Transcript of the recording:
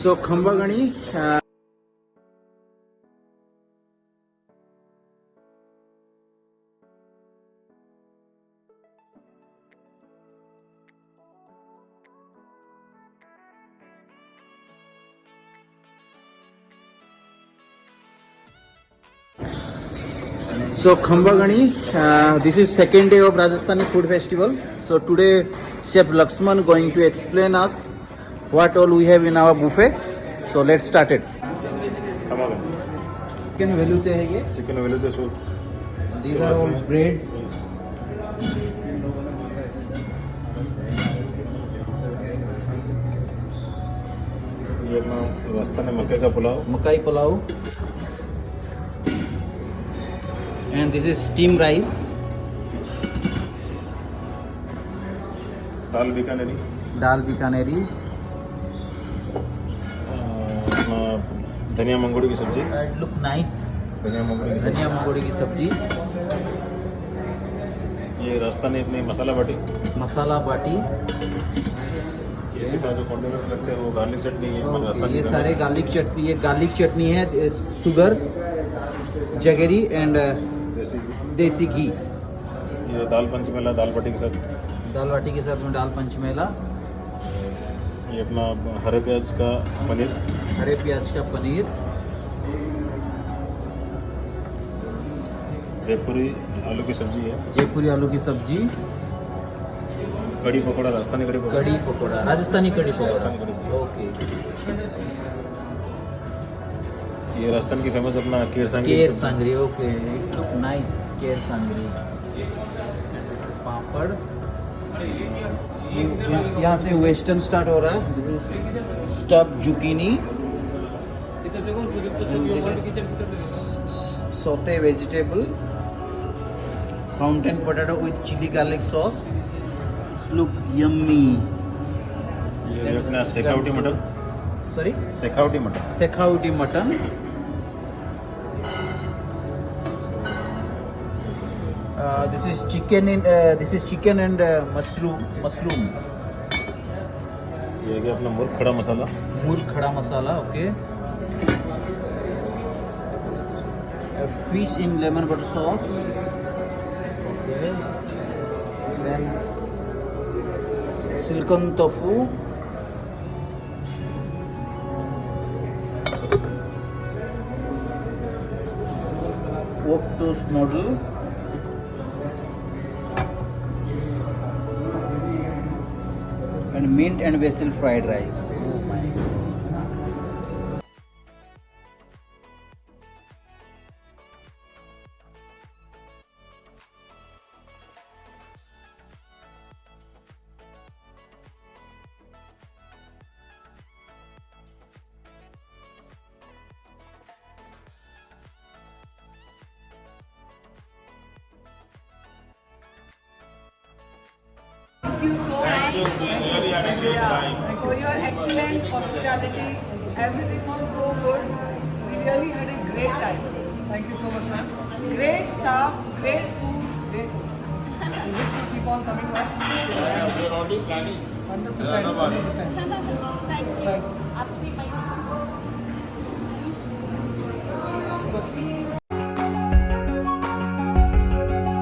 So Khambagani. So Khambagani, this is second day of Rajasthani food festival. So today Chef Lakshman going to explain us what all we have in our buffet. So let's start it. Chicken velute hai ye. Chicken veloute soup These are all breads. ये अपना राजस्थान में मक्के का pulao Makai pulao. And this is steamed rice. Dal Bikaneri Dal bikaneri. अपना धनिया मंगोड़ी की सब्जी It look nice. धनिया मंगोड़ी की सब्जी धनिया मंगोड़ी की सब्जी. ये राजस्थानी अपनी मसाला बाटी मसाला बाटी. इसके साथ जो कॉन्डिमेंट्स लगते हैं वो गार्लिक चटनी है राजस्थानी ये सारे गार्लिक चटनी. ये गार्लिक चटनी है. शुगर, जगेरी एंड देसी देसी घी. ये दाल पंचमेला दाल बाटी के साथ दाल बाटी के साथ में दाल पंचमेला. ये अपना हरे प्याज का पनीर हरे प्याज का पनीर. जयपुरी आलू की सब्जी है जयपुरी आलू की सब्जी. कड़ी पकौड़ा राजस्थानी कड़ी पकौड़ा कड़ी पकौड़ा. राजस्थानी कड़ी पकौड़ा. राजस्थानी कड़ी पकौड़ा। ओके. ये राजस्थान की फेमस अपना केर सांगरी केर सब्जी। सांगरी. ओके. It look nice. केर सांगरी. पापड़. यहाँ से वेस्टर्न स्टार्ट हो रहा है. This is stuff zucchini. Saute vegetable. Fountain potato with chilli garlic sauce. Look yummy. ये अपना Shekhawati mutton sorry Shekhawati mutton Shekhawati mutton. This is chicken and mushroom. ये गया अपना मुर्ग खड़ा मसाला मुर्ग खड़ा मसाला. Okay. Fish in lemon butter sauce. Okay. Then silken tofu. Wok toast noodle. And mint and basil fried rice. Oh my god. Thank you so much for your excellent hospitality. Everything was so good. We really had a great time. Thank you so much, ma'am. Great staff, great food, great food. We wish to keep on coming back. We are already planning. 100%. 100%. Thank you. Happy